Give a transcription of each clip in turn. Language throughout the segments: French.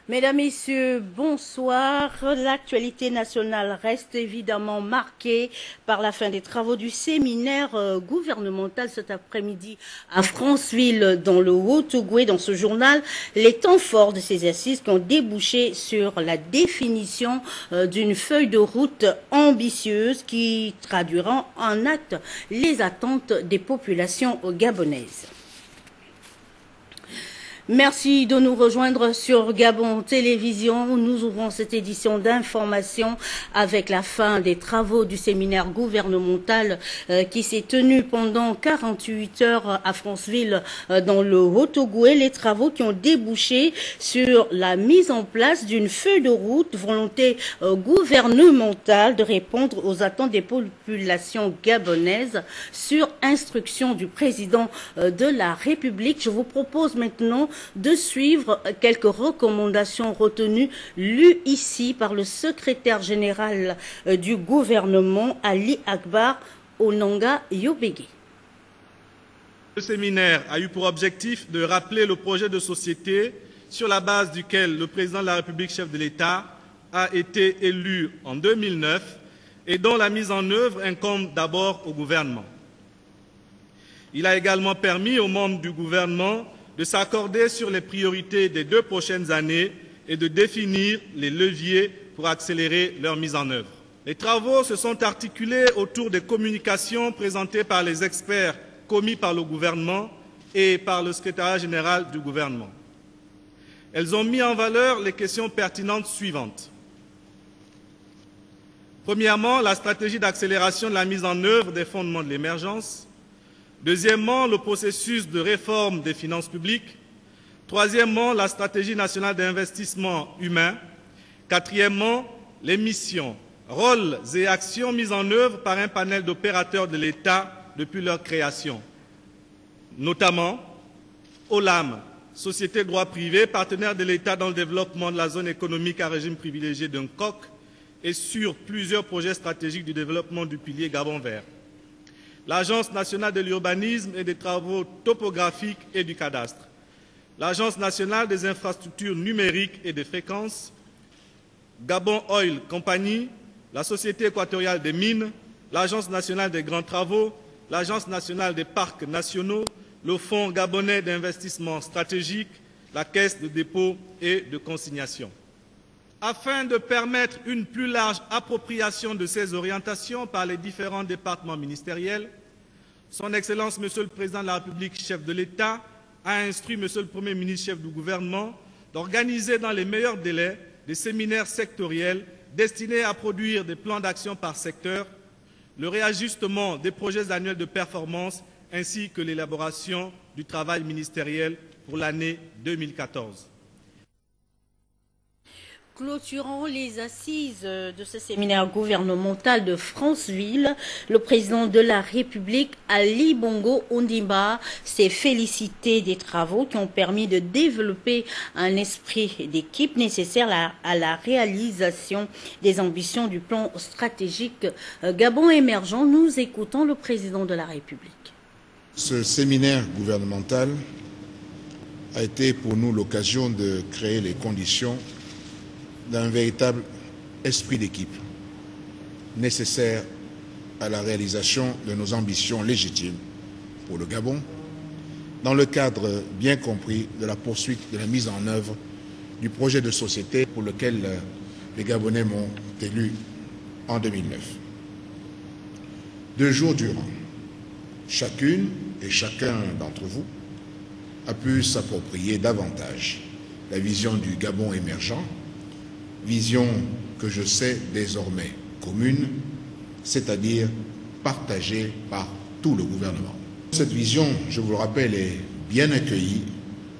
Mesdames, Messieurs, bonsoir. L'actualité nationale reste évidemment marquée par la fin des travaux du séminaire gouvernemental cet après-midi à Franceville, dans le Haut-Ogooué. Dans ce journal, les temps forts de ces assises qui ont débouché sur la définition d'une feuille de route ambitieuse qui traduira en acte les attentes des populations gabonaises. Merci de nous rejoindre sur Gabon Télévision. Nous ouvrons cette édition d'information avec la fin des travaux du séminaire gouvernemental qui s'est tenu pendant 48 heures à Franceville dans le Haut-Ogooué. Les travaux qui ont débouché sur la mise en place d'une feuille de route, volonté gouvernementale de répondre aux attentes des populations gabonaises sur instruction du président de la République. Je vous propose maintenant de suivre quelques recommandations retenues lues ici par le secrétaire général du gouvernement, Ali Akbar Onanga Yobegui. Le séminaire a eu pour objectif de rappeler le projet de société sur la base duquel le président de la République, chef de l'État, a été élu en 2009 et dont la mise en œuvre incombe d'abord au gouvernement. Il a également permis aux membres du gouvernement de s'accorder sur les priorités des 2 prochaines années et de définir les leviers pour accélérer leur mise en œuvre. Les travaux se sont articulés autour des communications présentées par les experts commis par le gouvernement et par le secrétariat général du gouvernement. Elles ont mis en valeur les questions pertinentes suivantes. Premièrement, la stratégie d'accélération de la mise en œuvre des fondements de l'émergence. Deuxièmement, le processus de réforme des finances publiques. Troisièmement, la stratégie nationale d'investissement humain. Quatrièmement, les missions, rôles et actions mises en œuvre par un panel d'opérateurs de l'État depuis leur création. Notamment, OLAM, Société de droit privé, partenaire de l'État dans le développement de la zone économique à régime privilégié d'un COC et sur plusieurs projets stratégiques du développement du pilier Gabon vert. L'Agence nationale de l'urbanisme et des travaux topographiques et du cadastre, l'Agence nationale des infrastructures numériques et des fréquences, Gabon Oil Company, la Société équatoriale des mines, l'Agence nationale des grands travaux, l'Agence nationale des parcs nationaux, le Fonds gabonais d'investissement stratégique, la Caisse de dépôt et de consignation. Afin de permettre une plus large appropriation de ces orientations par les différents départements ministériels, Son Excellence, Monsieur le Président de la République, chef de l'État, a instruit Monsieur le Premier ministre, chef du gouvernement, d'organiser dans les meilleurs délais des séminaires sectoriels destinés à produire des plans d'action par secteur, le réajustement des projets annuels de performance ainsi que l'élaboration du travail ministériel pour l'année 2014. Clôturant les assises de ce séminaire gouvernemental de Franceville, le président de la République, Ali Bongo Ondimba, s'est félicité des travaux qui ont permis de développer un esprit d'équipe nécessaire à la réalisation des ambitions du plan stratégique Gabon émergent. Nous écoutons le président de la République. Ce séminaire gouvernemental a été pour nous l'occasion de créer les conditions d'un véritable esprit d'équipe nécessaire à la réalisation de nos ambitions légitimes pour le Gabon, dans le cadre bien compris de la poursuite de la mise en œuvre du projet de société pour lequel les Gabonais m'ont élu en 2009. 2 jours durant, chacune et chacun d'entre vous a pu s'approprier davantage la vision du Gabon émergent, vision que je sais désormais commune, c'est-à-dire partagée par tout le gouvernement. Cette vision, je vous le rappelle, est bien accueillie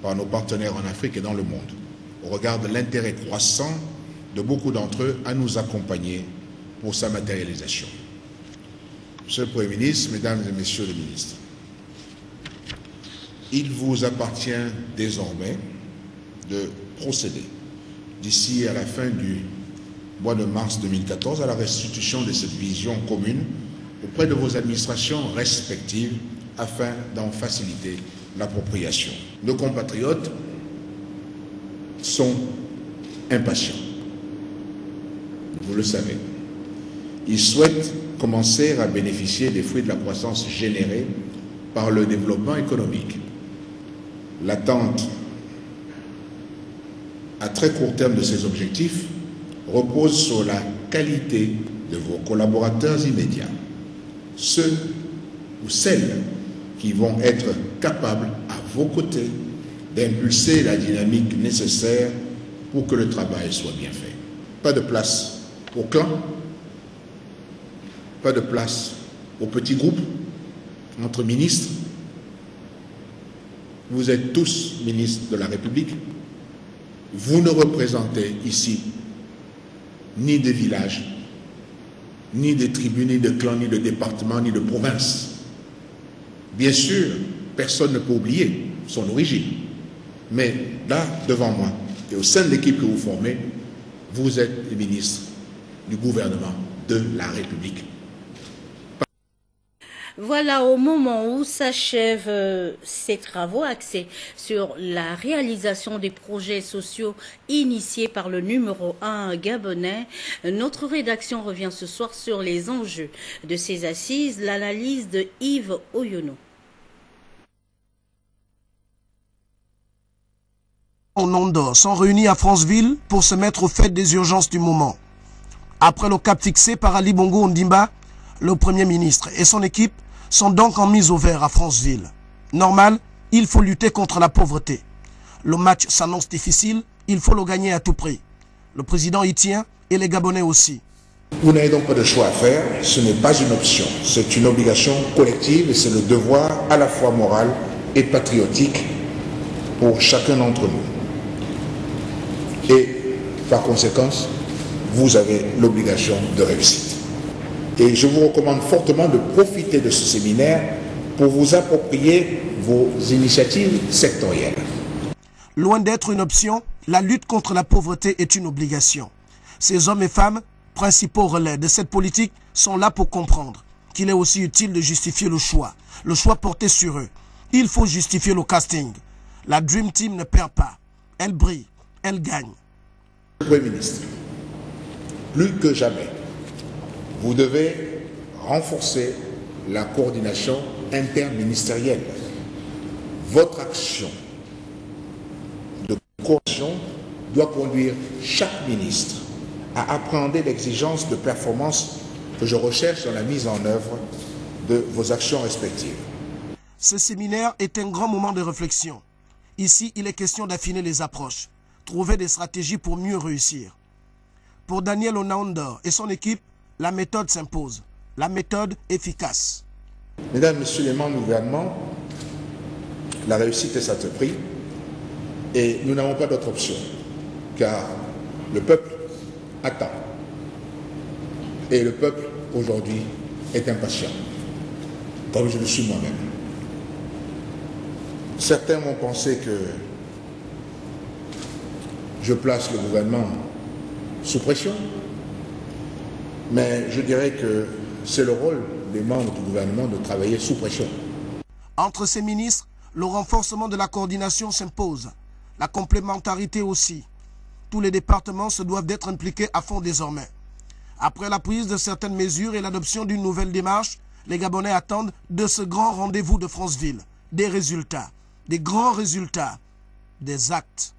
par nos partenaires en Afrique et dans le monde, au regard de l'intérêt croissant de beaucoup d'entre eux à nous accompagner pour sa matérialisation. Monsieur le Premier ministre, Mesdames et Messieurs les ministres, il vous appartient désormais de procéder d'ici à la fin du mois de mars 2014 à la restitution de cette vision commune auprès de vos administrations respectives afin d'en faciliter l'appropriation. Nos compatriotes sont impatients. Vous le savez. Ils souhaitent commencer à bénéficier des fruits de la croissance générée par le développement économique. L'attente à très court terme de ces objectifs repose sur la qualité de vos collaborateurs immédiats, ceux ou celles qui vont être capables à vos côtés d'impulser la dynamique nécessaire pour que le travail soit bien fait. Pas de place au clan, pas de place aux petits groupes entre ministres. Vous êtes tous ministres de la République. Vous ne représentez ici ni des villages, ni des tribus, ni de clans, ni de départements, ni de provinces. Bien sûr, personne ne peut oublier son origine. Mais là, devant moi, et au sein de l'équipe que vous formez, vous êtes les ministres du gouvernement de la République. Voilà, au moment où s'achèvent ces travaux axés sur la réalisation des projets sociaux initiés par le numéro 1 gabonais, notre rédaction revient ce soir sur les enjeux de ces assises, l'analyse de Yves Oyono. En Nanda sont réunis à Franceville pour se mettre au fait des urgences du moment. Après le cap fixé par Ali Bongo Ondimba, le Premier ministre et son équipe sont donc en mise au vert à Franceville. Normal, il faut lutter contre la pauvreté. Le match s'annonce difficile, il faut le gagner à tout prix. Le président y tient et les Gabonais aussi. Vous n'avez donc pas de choix à faire, ce n'est pas une option, c'est une obligation collective et c'est le devoir à la fois moral et patriotique pour chacun d'entre nous. Et par conséquent, vous avez l'obligation de réussite. Et je vous recommande fortement de profiter de ce séminaire pour vous approprier vos initiatives sectorielles. Loin d'être une option, la lutte contre la pauvreté est une obligation. Ces hommes et femmes, principaux relais de cette politique, sont là pour comprendre qu'il est aussi utile de justifier le choix porté sur eux. Il faut justifier le casting. La Dream Team ne perd pas. Elle brille, elle gagne. Premier ministre, plus que jamais, vous devez renforcer la coordination interministérielle. Votre action de coordination doit conduire chaque ministre à appréhender l'exigence de performance que je recherche dans la mise en œuvre de vos actions respectives. Ce séminaire est un grand moment de réflexion. Ici, il est question d'affiner les approches, trouver des stratégies pour mieux réussir. Pour Daniel Onaondor et son équipe, la méthode s'impose, la méthode efficace. Mesdames, Messieurs les membres du gouvernement, la réussite est à ce prix et nous n'avons pas d'autre option, car le peuple attend. Et le peuple, aujourd'hui, est impatient, comme je le suis moi-même. Certains vont penser que je place le gouvernement sous pression, mais je dirais que c'est le rôle des membres du gouvernement de travailler sous pression. Entre ces ministres, le renforcement de la coordination s'impose, la complémentarité aussi. Tous les départements se doivent d'être impliqués à fond désormais. Après la prise de certaines mesures et l'adoption d'une nouvelle démarche, les Gabonais attendent de ce grand rendez-vous de Franceville des résultats, des grands résultats, des actes.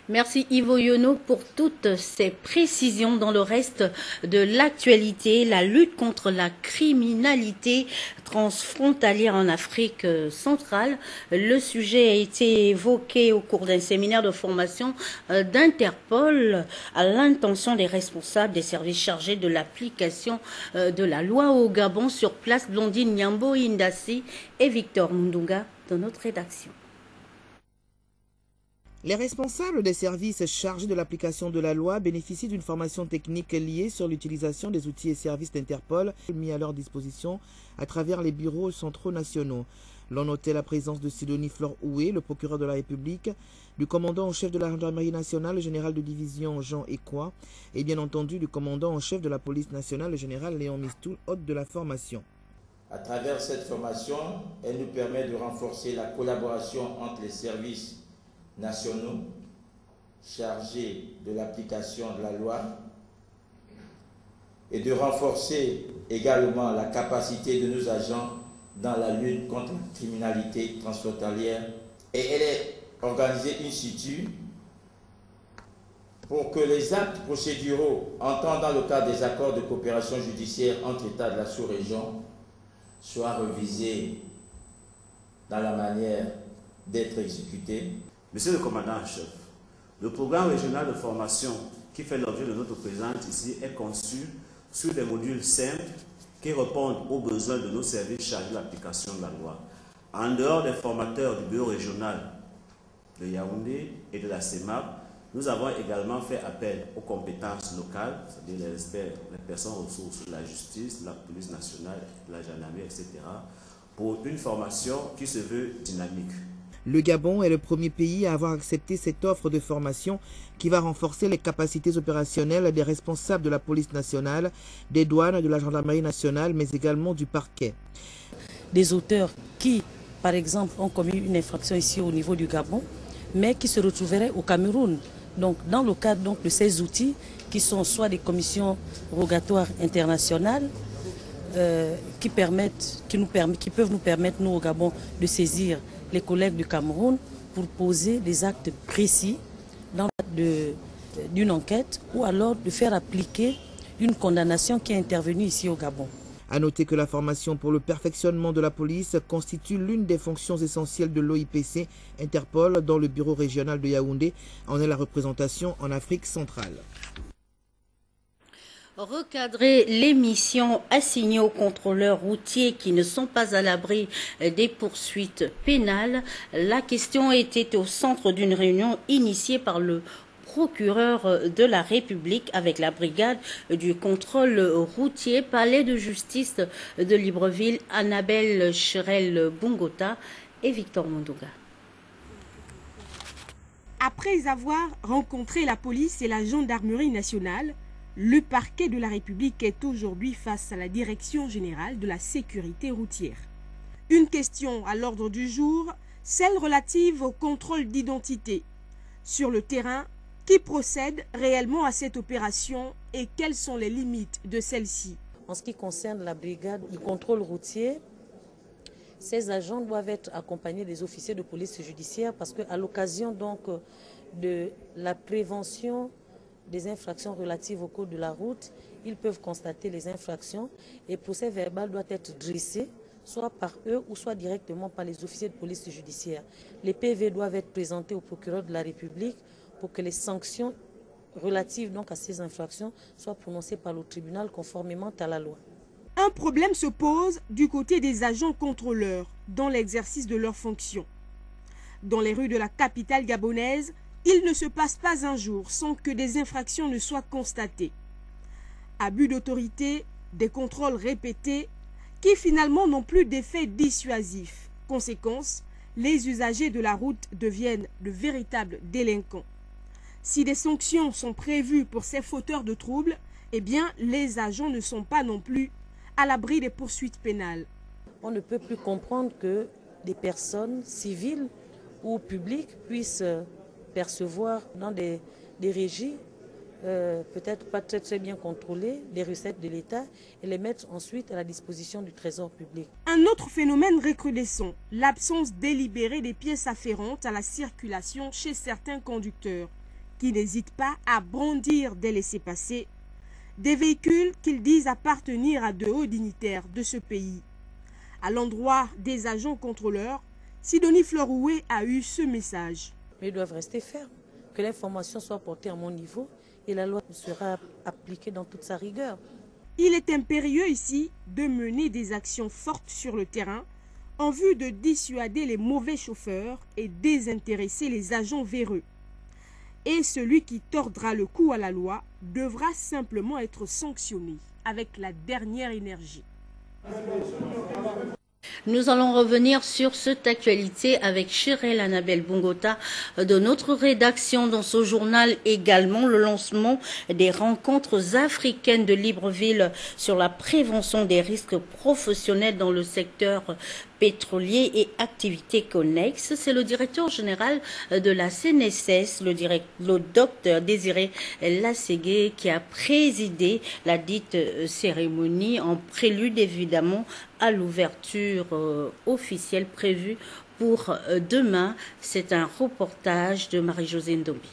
Merci Yves Oyono pour toutes ces précisions dans le reste de l'actualité. La lutte contre la criminalité transfrontalière en Afrique centrale. Le sujet a été évoqué au cours d'un séminaire de formation d'Interpol à l'intention des responsables des services chargés de l'application de la loi au Gabon. Sur place, Blondine Nyambo Indassi et Victor Mundunga dans notre rédaction. Les responsables des services chargés de l'application de la loi bénéficient d'une formation technique liée sur l'utilisation des outils et services d'Interpol mis à leur disposition à travers les bureaux centraux nationaux. L'on notait la présence de Sidonie Flore Oué, le procureur de la République, du commandant en chef de la gendarmerie nationale, le général de division Jean Ekwa, et bien entendu du commandant en chef de la police nationale, le général Léon Mistou, hôte de la formation. À travers cette formation, elle nous permet de renforcer la collaboration entre les services nationaux chargés de l'application de la loi et de renforcer également la capacité de nos agents dans la lutte contre la criminalité transfrontalière. Et elle est organisée in situ pour que les actes procéduraux entrant dans le cadre des accords de coopération judiciaire entre États de la sous-région soient revisés dans la manière d'être exécutés. Monsieur le commandant en chef, le programme régional de formation qui fait l'objet de notre présence ici est conçu sur des modules simples qui répondent aux besoins de nos services chargés de l'application de la loi. En dehors des formateurs du bureau régional de Yaoundé et de la CEMAP, nous avons également fait appel aux compétences locales, c'est-à-dire les experts, les personnes ressources de la justice, de la police nationale, de la gendarmerie, etc., pour une formation qui se veut dynamique. Le Gabon est le premier pays à avoir accepté cette offre de formation qui va renforcer les capacités opérationnelles des responsables de la police nationale, des douanes, de la gendarmerie nationale, mais également du parquet. Des auteurs qui, par exemple, ont commis une infraction ici au niveau du Gabon, mais qui se retrouveraient au Cameroun. Donc, dans le cadre de ces outils, qui sont soit des commissions rogatoires internationales, qui peuvent nous permettre, nous au Gabon, de saisir les collègues du Cameroun pour poser des actes précis dans le cadre d'une enquête ou alors de faire appliquer une condamnation qui est intervenue ici au Gabon. À noter que la formation pour le perfectionnement de la police constitue l'une des fonctions essentielles de l'OIPC Interpol, dont le bureau régional de Yaoundé en est la représentation en Afrique centrale. Recadrer les missions assignées aux contrôleurs routiers qui ne sont pas à l'abri des poursuites pénales. La question était au centre d'une réunion initiée par le procureur de la République avec la brigade du contrôle routier, palais de justice de Libreville, Annabelle Cherel-Bongota et Victor Mondouga. Après avoir rencontré la police et la gendarmerie nationale, le parquet de la République est aujourd'hui face à la Direction générale de la sécurité routière. Une question à l'ordre du jour, celle relative au contrôle d'identité. Sur le terrain, qui procède réellement à cette opération et quelles sont les limites de celle-ci? En ce qui concerne la brigade du contrôle routier, ces agents doivent être accompagnés des officiers de police judiciaire parce qu'à l'occasion donc de la prévention des infractions relatives au code de la route, ils peuvent constater les infractions et le procès verbal doit être dressé soit par eux ou soit directement par les officiers de police judiciaire. Les PV doivent être présentés au procureur de la République pour que les sanctions relatives donc à ces infractions soient prononcées par le tribunal conformément à la loi. Un problème se pose du côté des agents contrôleurs dans l'exercice de leurs fonctions. Dans les rues de la capitale gabonaise, il ne se passe pas un jour sans que des infractions ne soient constatées. Abus d'autorité, des contrôles répétés qui finalement n'ont plus d'effet dissuasif. Conséquence, les usagers de la route deviennent de véritables délinquants. Si des sanctions sont prévues pour ces fauteurs de troubles, eh bien les agents ne sont pas non plus à l'abri des poursuites pénales. On ne peut plus comprendre que des personnes civiles ou publiques puissent percevoir dans des régies peut-être pas très bien contrôlées les recettes de l'État et les mettre ensuite à la disposition du trésor public. Un autre phénomène recrudescent, l'absence délibérée des pièces afférentes à la circulation chez certains conducteurs qui n'hésitent pas à brandir des laissez-passer, des véhicules qu'ils disent appartenir à de hauts dignitaires de ce pays. À l'endroit des agents contrôleurs, Sidonie Floroué a eu ce message. Mais ils doivent rester fermes, que l'information soit portée à mon niveau et la loi sera appliquée dans toute sa rigueur. Il est impérieux ici de mener des actions fortes sur le terrain en vue de dissuader les mauvais chauffeurs et désintéresser les agents véreux. Et celui qui tordra le cou à la loi devra simplement être sanctionné avec la dernière énergie. Nous allons revenir sur cette actualité avec Cherel Annabelle Bongota de notre rédaction dans ce journal. Également le lancement des rencontres africaines de Libreville sur la prévention des risques professionnels dans le secteur pétroliers et activités connexes. C'est le directeur général de la CNSS, le docteur Désiré Lasségué, qui a présidé la dite cérémonie en prélude évidemment à l'ouverture officielle prévue pour demain. C'est un reportage de Marie-Josée Ndombi.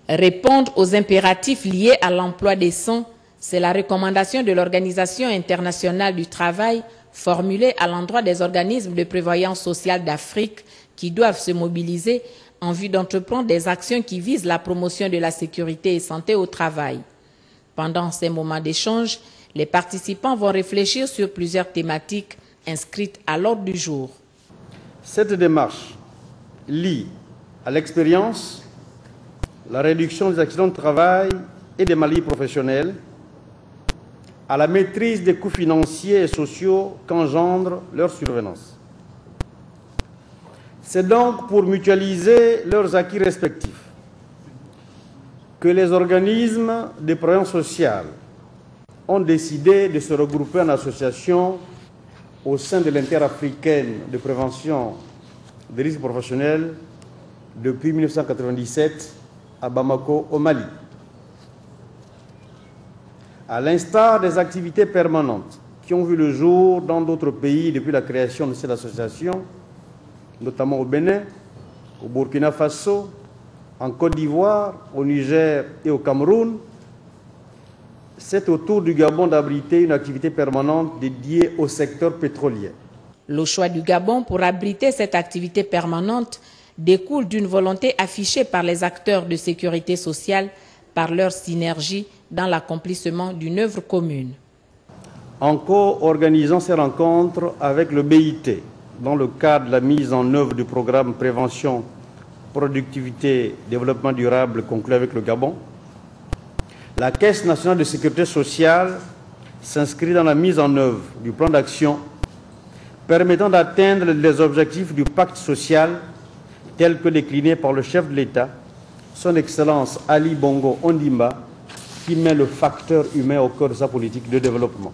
Répondre aux impératifs liés à l'emploi décent, c'est la recommandation de l'Organisation internationale du travail formulée à l'endroit des organismes de prévoyance sociale d'Afrique qui doivent se mobiliser en vue d'entreprendre des actions qui visent la promotion de la sécurité et santé au travail. Pendant ces moments d'échange, les participants vont réfléchir sur plusieurs thématiques inscrites à l'ordre du jour. Cette démarche lie à l'expérience la réduction des accidents de travail et des maladies professionnelles, à la maîtrise des coûts financiers et sociaux qu'engendre leur survenance. C'est donc pour mutualiser leurs acquis respectifs que les organismes de prévoyance sociale ont décidé de se regrouper en association au sein de l'interafricaine de prévention des risques professionnels depuis 1997 à Bamako, au Mali. À l'instar des activités permanentes qui ont vu le jour dans d'autres pays depuis la création de cette association, notamment au Bénin, au Burkina Faso, en Côte d'Ivoire, au Niger et au Cameroun, c'est au tour du Gabon d'abriter une activité permanente dédiée au secteur pétrolier. Le choix du Gabon pour abriter cette activité permanente découle d'une volonté affichée par les acteurs de sécurité sociale par leur synergie dans l'accomplissement d'une œuvre commune. En co-organisant ces rencontres avec le BIT, dans le cadre de la mise en œuvre du programme Prévention, Productivité, Développement durable conclu avec le Gabon, la Caisse nationale de sécurité sociale s'inscrit dans la mise en œuvre du plan d'action permettant d'atteindre les objectifs du pacte social tel que décliné par le chef de l'État, son Excellence Ali Bongo Ondimba, qui met le facteur humain au cœur de sa politique de développement.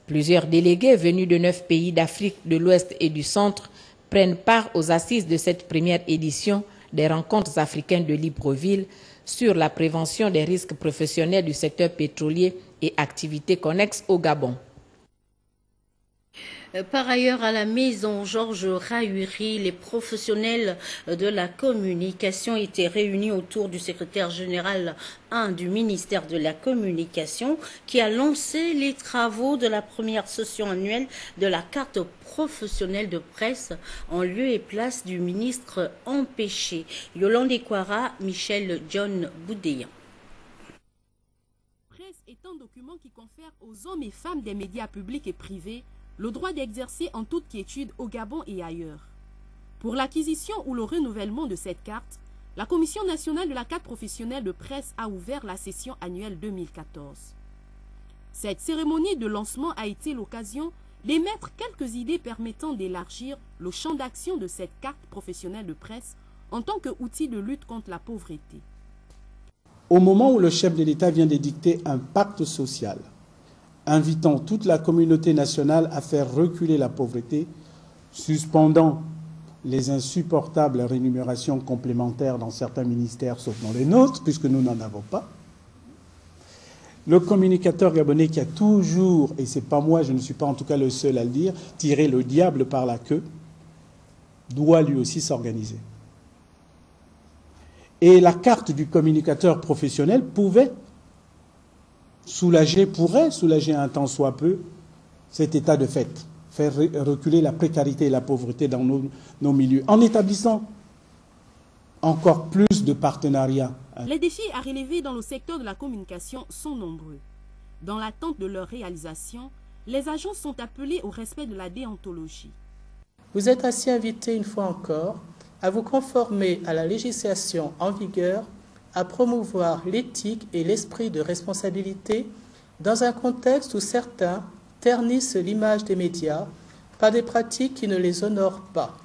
Plusieurs délégués venus de 9 pays d'Afrique de l'Ouest et du Centre prennent part aux assises de cette première édition des rencontres africaines de Libreville sur la prévention des risques professionnels du secteur pétrolier et activités connexes au Gabon. Par ailleurs, à la maison Georges Rahuri, les professionnels de la communication étaient réunis autour du secrétaire général 1 du ministère de la Communication qui a lancé les travaux de la première session annuelle de la carte professionnelle de presse en lieu et place du ministre empêché. Yolande Ekwara, Michel John Boudéan. La presse est un document qui confère aux hommes et femmes des médias publics et privés le droit d'exercer en toute quiétude au Gabon et ailleurs. Pour l'acquisition ou le renouvellement de cette carte, la Commission nationale de la carte professionnelle de presse a ouvert la session annuelle 2014. Cette cérémonie de lancement a été l'occasion d'émettre quelques idées permettant d'élargir le champ d'action de cette carte professionnelle de presse en tant qu'outil de lutte contre la pauvreté. Au moment où le chef de l'État vient d'édicter un pacte social, invitant toute la communauté nationale à faire reculer la pauvreté, suspendant les insupportables rémunérations complémentaires dans certains ministères, sauf dans les nôtres, puisque nous n'en avons pas. Le communicateur gabonais qui a toujours, et ce n'est pas moi, je ne suis pas en tout cas le seul à le dire, tiré le diable par la queue, doit lui aussi s'organiser. Et la carte du communicateur professionnel pourrait soulager un tant soit peu cet état de fait, faire reculer la précarité et la pauvreté dans nos milieux, en établissant encore plus de partenariats. Les défis à relever dans le secteur de la communication sont nombreux. Dans l'attente de leur réalisation, les agents sont appelés au respect de la déontologie. Vous êtes ainsi invités une fois encore à vous conformer à la législation en vigueur, à promouvoir l'éthique et l'esprit de responsabilité dans un contexte où certains ternissent l'image des médias par des pratiques qui ne les honorent pas,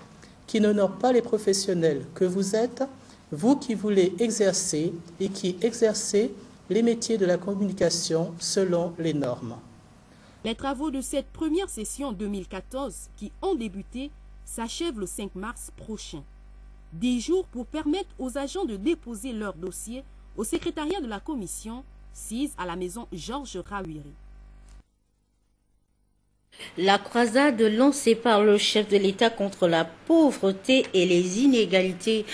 qui n'honorent pas les professionnels que vous êtes, vous qui voulez exercer et qui exercez les métiers de la communication selon les normes. Les travaux de cette première session 2014 qui ont débuté s'achèvent le 5 mars prochain. 10 jours pour permettre aux agents de déposer leur dossier au secrétariat de la commission, sise à la maison Georges Rawiri. La croisade lancée par le chef de l'État contre la pauvreté et les inégalités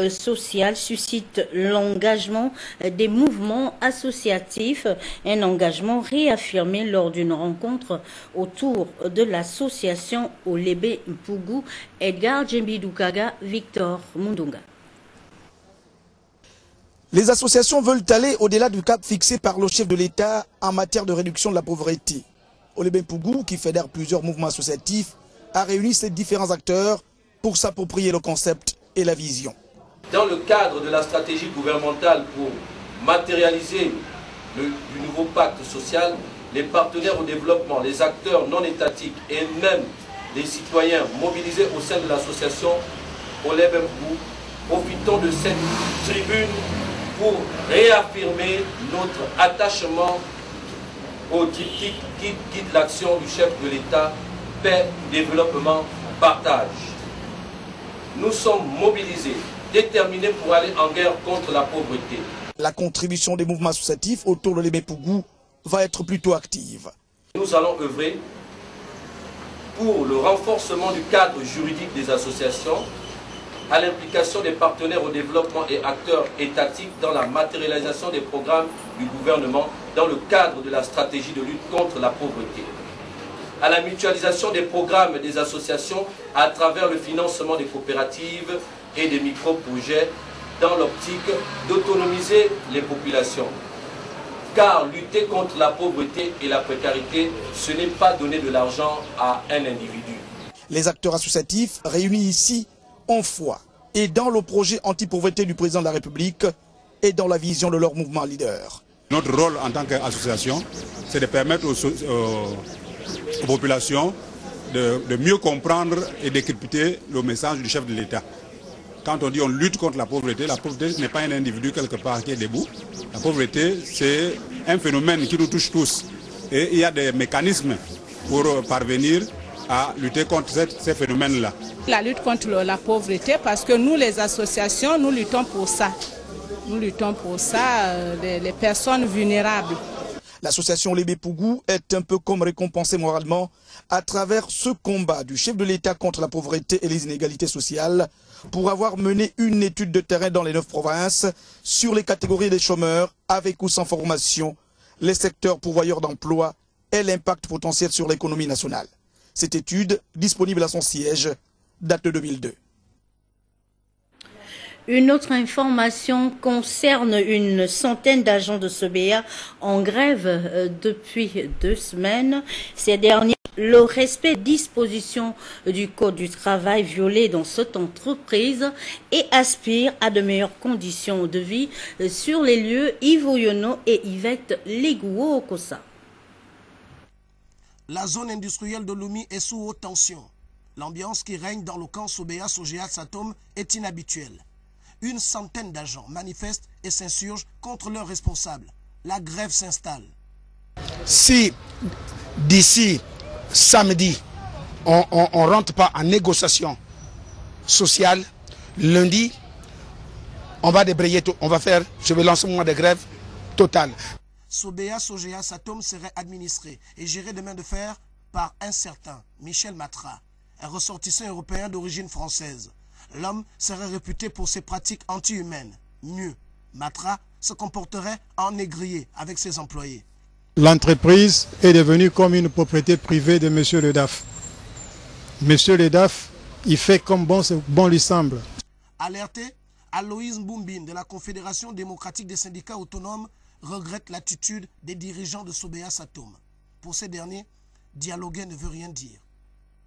sociales suscite l'engagement des mouvements associatifs, un engagement réaffirmé lors d'une rencontre autour de l'association Olebe Mpugu, Edgar Djembi-Doukaga, Victor Mundunga. Les associations veulent aller au-delà du cap fixé par le chef de l'État en matière de réduction de la pauvreté. Olebe Mpugu, qui fédère plusieurs mouvements associatifs, a réuni ces différents acteurs pour s'approprier le concept et la vision. Dans le cadre de la stratégie gouvernementale pour matérialiser du nouveau pacte social, les partenaires au développement, les acteurs non étatiques et même les citoyens mobilisés au sein de l'association Olebe Mpugu, profitons de cette tribune pour réaffirmer notre attachement au triptyque qui guide l'action du chef de l'État, paix, développement, partage. Nous sommes mobilisés, déterminés pour aller en guerre contre la pauvreté. La contribution des mouvements associatifs autour de Olebe Mpugu va être plutôt active. Nous allons œuvrer pour le renforcement du cadre juridique des associations, à l'implication des partenaires au développement et acteurs étatiques dans la matérialisation des programmes du gouvernement dans le cadre de la stratégie de lutte contre la pauvreté, à la mutualisation des programmes des associations à travers le financement des coopératives et des micro-projets dans l'optique d'autonomiser les populations. Car lutter contre la pauvreté et la précarité, ce n'est pas donner de l'argent à un individu. Les acteurs associatifs réunis ici ont foi et dans le projet anti-pauvreté du président de la République et dans la vision de leur mouvement leader. Notre rôle en tant qu'association, c'est de permettre aux populations de mieux comprendre et décrypter le message du chef de l'État. Quand on dit on lutte contre la pauvreté n'est pas un individu quelque part qui est debout. La pauvreté, c'est un phénomène qui nous touche tous. Et il y a des mécanismes pour parvenir à lutter contre ces phénomènes-là. La lutte contre la pauvreté, parce que nous, les associations, nous luttons pour ça. Nous luttons pour ça, les personnes vulnérables. L'association Olebe Mpugu est un peu comme récompensée moralement à travers ce combat du chef de l'État contre la pauvreté et les inégalités sociales pour avoir mené une étude de terrain dans les 9 provinces sur les catégories des chômeurs avec ou sans formation, les secteurs pourvoyeurs d'emploi et l'impact potentiel sur l'économie nationale. Cette étude, disponible à son siège, date de 2002. Une autre information concerne une centaine d'agents de SOBEA en grève depuis 2 semaines. Ces derniers, le respect des dispositions du Code du travail violé dans cette entreprise et aspirent à de meilleures conditions de vie sur les lieux. Yves Oyono et Yvette Legouo-Okosa. La zone industrielle de Lomé est sous haute tension. L'ambiance qui règne dans le camp SOBEA Sogea Satom est inhabituelle. Une centaine d'agents manifestent et s'insurgent contre leurs responsables. La grève s'installe. Si d'ici samedi, on ne rentre pas en négociation sociale, lundi, on va débrayer tout. Je vais lancer un mois de grève totale. SOBEA Sogea Satom serait administré et géré de main de fer par un certain Michel Matra, un ressortissant européen d'origine française. L'homme serait réputé pour ses pratiques anti-humaines. Mieux, Matra se comporterait en négrier avec ses employés. L'entreprise est devenue comme une propriété privée de M. Le Daf. M. Le Daf, il fait comme bon lui semble. Alerté, Aloïs Mboumbine de la Confédération démocratique des syndicats autonomes regrette l'attitude des dirigeants de SOBEA Satom. Pour ces derniers, dialoguer ne veut rien dire.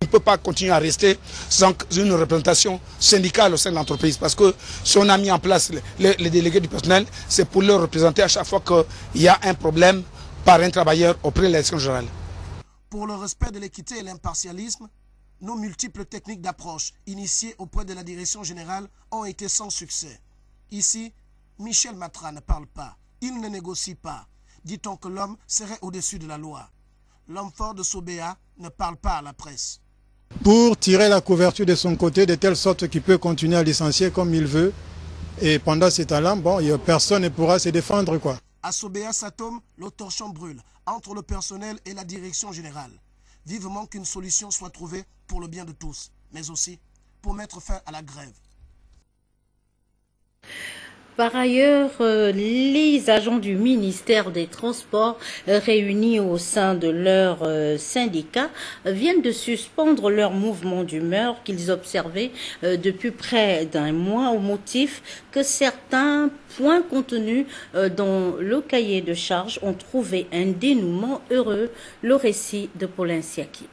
On ne peut pas continuer à rester sans une représentation syndicale au sein de l'entreprise parce que si on a mis en place les délégués du personnel, c'est pour leur représenter à chaque fois qu'il y a un problème par un travailleur auprès de l'élection générale. Pour le respect de l'équité et l'impartialisme, nos multiples techniques d'approche initiées auprès de la direction générale ont été sans succès. Ici, Michel Matra ne parle pas, il ne négocie pas. Dit-on que l'homme serait au-dessus de la loi. l'homme fort de Sobea ne parle pas à la presse. Pour tirer la couverture de son côté de telle sorte qu'il peut continuer à licencier comme il veut. Et pendant ce temps-là, bon, personne ne pourra se défendre, quoi. À Sobea Satom, le torchon brûle entre le personnel et la direction générale. Vivement qu'une solution soit trouvée pour le bien de tous, mais aussi pour mettre fin à la grève. Par ailleurs, les agents du ministère des Transports réunis au sein de leur syndicat viennent de suspendre leur mouvement d'humeur qu'ils observaient depuis près d'un mois au motif que certains points contenus dans le cahier de charges ont trouvé un dénouement heureux. Le récit de Paulin Siaki.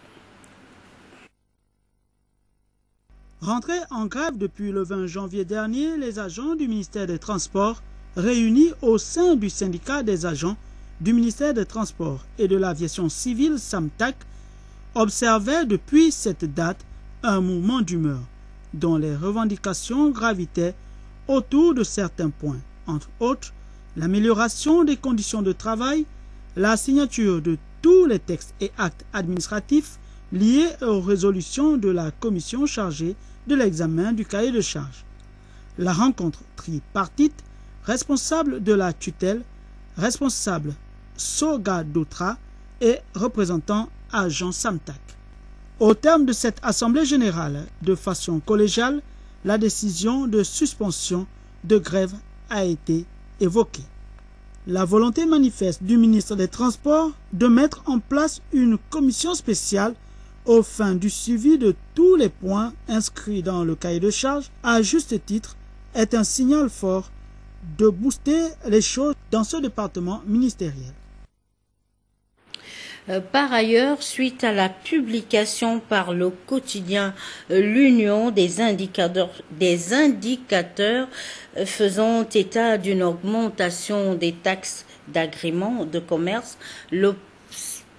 Rentrés en grève depuis le 20 janvier dernier, les agents du ministère des Transports, réunis au sein du syndicat des agents du ministère des Transports et de l'aviation civile SAMTAC, observaient depuis cette date un mouvement d'humeur, dont les revendications gravitaient autour de certains points, entre autres l'amélioration des conditions de travail, la signature de tous les textes et actes administratifs liés aux résolutions de la commission chargée de l'examen du cahier de charges. La rencontre tripartite, responsable de la tutelle, responsable Soga Doutra et représentant agent SAMTAC. Au terme de cette assemblée générale, de façon collégiale, la décision de suspension de grève a été évoquée. La volonté manifeste du ministre des Transports de mettre en place une commission spéciale au fin du suivi de tous les points inscrits dans le cahier de charges, à juste titre, est un signal fort de booster les choses dans ce département ministériel. Par ailleurs, suite à la publication par le quotidien L'Union des indicateurs faisant état d'une augmentation des taxes d'agrément de commerce, le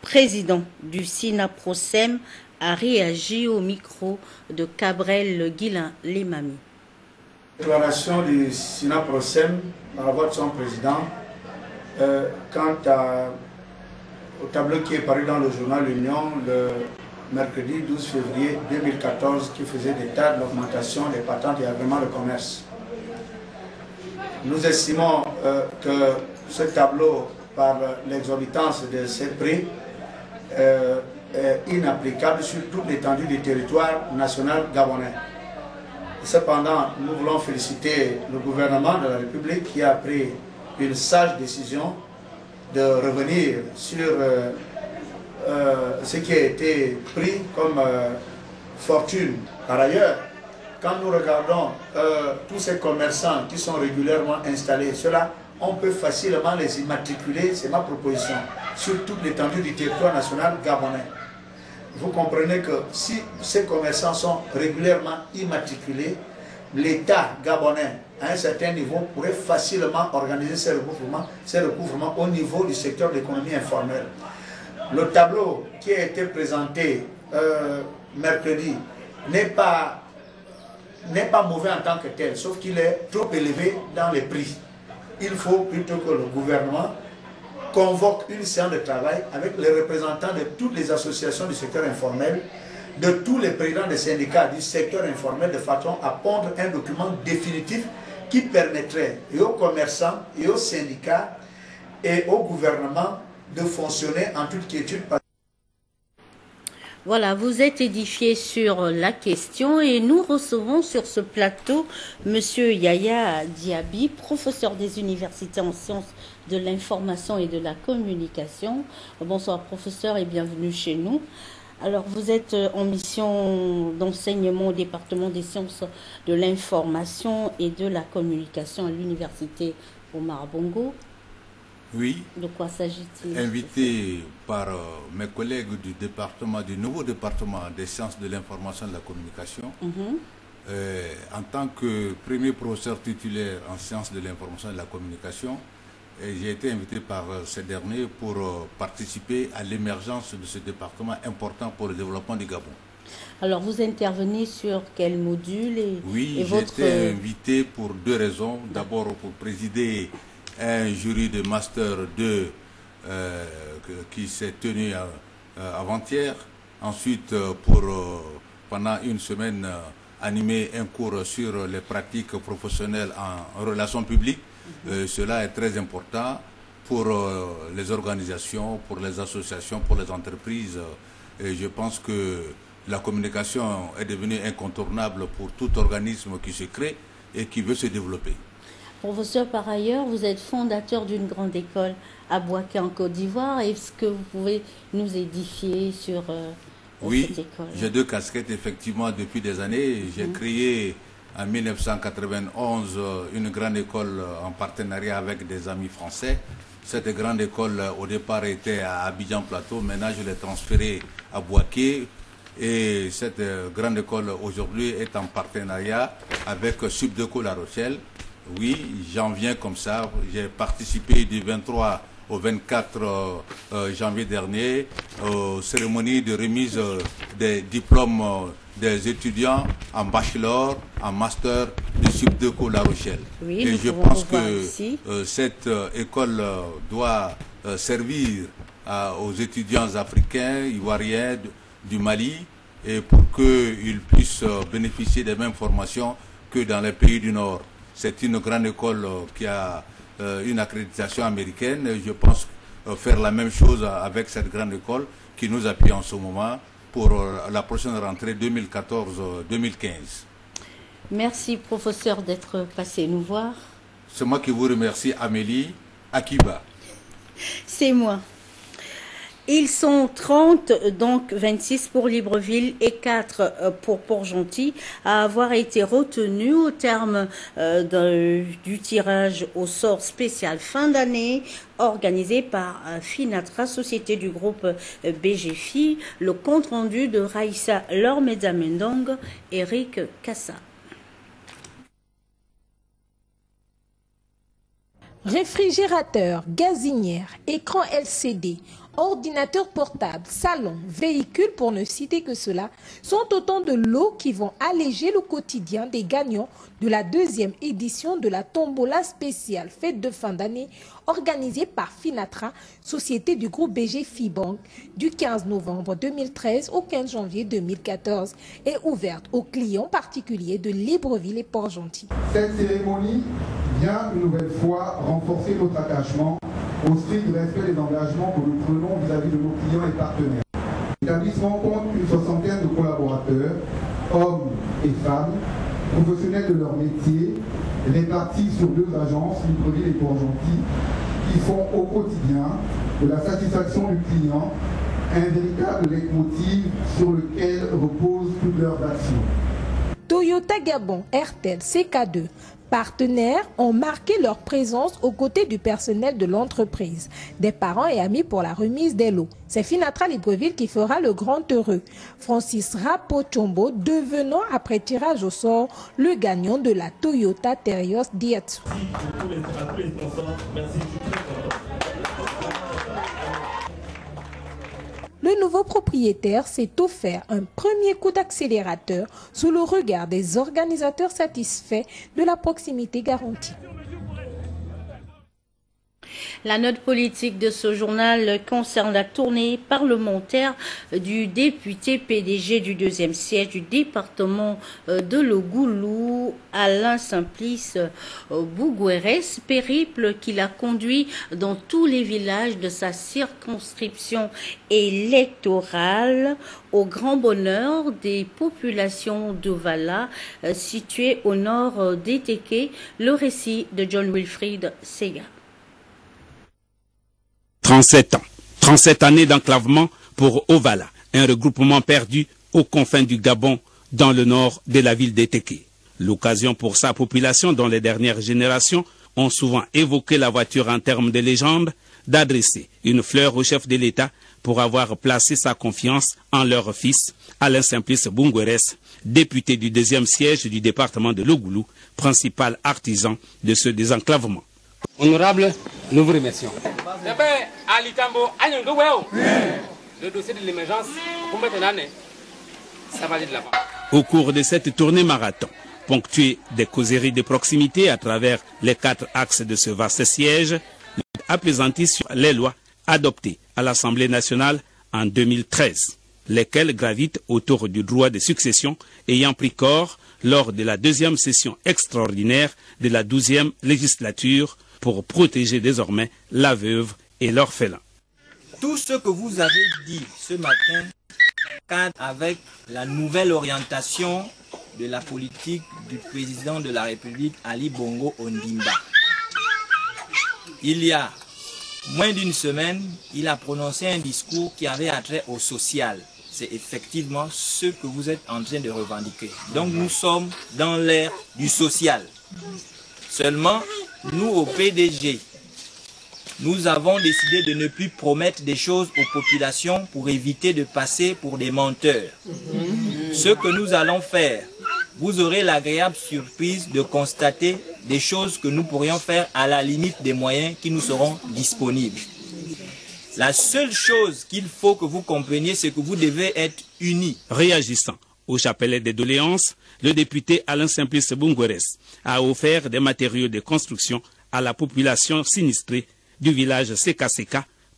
président du SINAPROSEM a réagi au micro de Cabrel Guilain Limami. Déclaration du SINAPROSEM par la voix de son président quant au tableau qui est paru dans le journal L'Union le mercredi 12 février 2014 qui faisait état de l'augmentation des patentes et agréments de commerce. Nous estimons que ce tableau, par l'exorbitance de ces prix, est inapplicable sur toute l'étendue du territoire national gabonais. Cependant, nous voulons féliciter le gouvernement de la République qui a pris une sage décision de revenir sur ce qui a été pris comme fortune. Par ailleurs, quand nous regardons tous ces commerçants qui sont régulièrement installés, ceux-là, on peut facilement les immatriculer, c'est ma proposition, sur toute l'étendue du territoire national gabonais. Vous comprenez que si ces commerçants sont régulièrement immatriculés, l'État gabonais, à un certain niveau, pourrait facilement organiser ces recouvrements au niveau du secteur de l'économie informelle. Le tableau qui a été présenté mercredi n'est pas mauvais en tant que tel, sauf qu'il est trop élevé dans les prix. Il faut plutôt que le gouvernement convoque une séance de travail avec les représentants de toutes les associations du secteur informel, de tous les présidents des syndicats du secteur informel, de façon à pondre un document définitif qui permettrait et aux commerçants et aux syndicats et au gouvernement de fonctionner en toute quiétude. Voilà, vous êtes édifiés sur la question et nous recevons sur ce plateau Monsieur Yaya Diaby, professeur des universités en sciences de l'information et de la communication. Bonsoir professeur et bienvenue chez nous. Alors vous êtes en mission d'enseignement au département des sciences de l'information et de la communication à l'université Omar Bongo. Oui. De quoi s'agit-il? Invité par mes collègues du nouveau département des sciences de l'information et de la communication, en tant que premier professeur titulaire en sciences de l'information et de la communication, j'ai été invité par ces derniers pour participer à l'émergence de ce département important pour le développement du Gabon. Alors vous intervenez sur quel module Oui, j'ai été invité pour deux raisons. D'abord pour présider un jury de Master 2 qui s'est tenu avant-hier. Ensuite, pour pendant une semaine, animer un cours sur les pratiques professionnelles en relations publiques. Cela est très important pour les organisations, pour les associations, pour les entreprises. Et je pense que la communication est devenue incontournable pour tout organisme qui se crée et qui veut se développer. Professeur, par ailleurs, vous êtes fondateur d'une grande école à Bouaké en Côte d'Ivoire. Est-ce que vous pouvez nous édifier sur cette école? J'ai 2 casquettes, effectivement, depuis des années. J'ai créé en 1991 une grande école en partenariat avec des amis français. Cette grande école, au départ, était à Abidjan Plateau. Maintenant, je l'ai transférée à Bouaké. Et cette grande école, aujourd'hui, est en partenariat avec Subdeco La Rochelle. Oui, j'en viens comme ça. J'ai participé du 23 au 24 janvier dernier aux cérémonies de remise des diplômes des étudiants en bachelor, en master de Subdeco La Rochelle. Oui, et je pense que cette école doit servir aux étudiants africains, ivoiriens du Mali, et pour qu'ils puissent bénéficier des mêmes formations que dans les pays du Nord. C'est une grande école qui a une accréditation américaine. Et je pense faire la même chose avec cette grande école qui nous appuie en ce moment pour la prochaine rentrée 2014-2015. Merci, professeur, d'être passé nous voir. C'est moi qui vous remercie, Amélie Akiba. C'est moi. Ils sont 30, donc 26 pour Libreville et 4 pour Port-Gentil, à avoir été retenus au terme du tirage au sort spécial fin d'année organisé par Finatra, société du groupe BGFI. Le compte-rendu de Raïssa Lormedamendong, Eric Kassa. Réfrigérateur, gazinière, écran LCD, ordinateur portable, salon, véhicule, pour ne citer que cela, sont autant de lots qui vont alléger le quotidien des gagnants de la 2e édition de la Tombola spéciale fête de fin d'année organisée par Finatra, société du groupe BGFI Bank, du 15 novembre 2013 au 15 janvier 2014 et ouverte aux clients particuliers de Libreville et Port-Gentil. Cette cérémonie vient une nouvelle fois renforcer notre attachement au strict respect des engagements que nous prenons vis-à-vis de nos clients et partenaires. L'établissement compte une 60aine de collaborateurs, hommes et femmes, professionnels de leur métier, répartis sur 2 agences, Libreville et Port-Gentil, qui font au quotidien de la satisfaction du client un véritable leitmotiv sur lequel reposent toutes leurs actions. Toyota Gabon, RTL, CK2, partenaires ont marqué leur présence aux côtés du personnel de l'entreprise, des parents et amis pour la remise des lots. C'est Finatra Libreville qui fera le grand heureux. Francis Rapochombo devenant, après tirage au sort, le gagnant de la Toyota Terios Diatsu. Le nouveau propriétaire s'est offert un premier coup d'accélérateur sous le regard des organisateurs satisfaits de la proximité garantie. La note politique de ce journal concerne la tournée parlementaire du député PDG du 2e siège du département de l'Ogoulou, Alain Simplice Bougouérès, périple qu'il a conduit dans tous les villages de sa circonscription électorale au grand bonheur des populations d'Ovala situées au nord d'Eteke. Le récit de John Wilfried Sega. 37 ans, 37 années d'enclavement pour Ovala, un regroupement perdu aux confins du Gabon, dans le nord de la ville d'Eteke. L'occasion pour sa population, dont les dernières générations ont souvent évoqué la voiture en termes de légende, d'adresser une fleur au chef de l'État pour avoir placé sa confiance en leur fils, Alain Simplice Bougouérès, député du 2e siège du département de l'Ogoulou, principal artisan de ce désenclavement. Honorable, nous vous remercions. Le dossier de l'émergence, ça va aller de l'avant. Au cours de cette tournée marathon, ponctuée des causeries de proximité à travers les 4 axes de ce vaste siège, apaisantie sur les lois adoptées à l'Assemblée nationale en 2013, lesquels gravitent autour du droit de succession ayant pris corps lors de la deuxième session extraordinaire de la 12e législature pour protéger désormais la veuve et l'orphelin. Tout ce que vous avez dit ce matin cadre avec la nouvelle orientation de la politique du président de la République, Ali Bongo Ondimba. Il y a moins d'une semaine, il a prononcé un discours qui avait attrait au social. C'est effectivement ce que vous êtes en train de revendiquer. Donc nous sommes dans l'ère du social. Seulement, nous au PDG, nous avons décidé de ne plus promettre des choses aux populations pour éviter de passer pour des menteurs. Ce que nous allons faire, vous aurez l'agréable surprise de constater des choses que nous pourrions faire à la limite des moyens qui nous seront disponibles. La seule chose qu'il faut que vous compreniez, c'est que vous devez être unis. Réagissant au chapelet des doléances, le député Alain Simplice Bungueres a offert des matériaux de construction à la population sinistrée du village Seka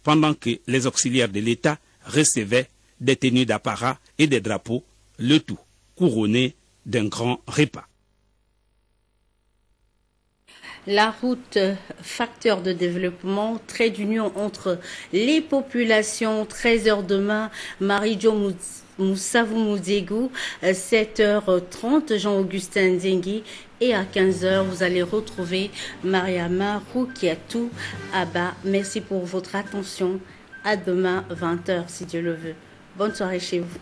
pendant que les auxiliaires de l'État recevaient des tenues d'apparat et des drapeaux, le tout couronné d'un grand repas. La route, facteur de développement, trait d'union entre les populations, 13h demain, Marie-Jo Moussavou Moudégou, 7h30, Jean-Augustin Zengi, et à 15h, vous allez retrouver Mariama Roukiatou Abba. Merci pour votre attention. À demain, 20h, si Dieu le veut. Bonne soirée chez vous.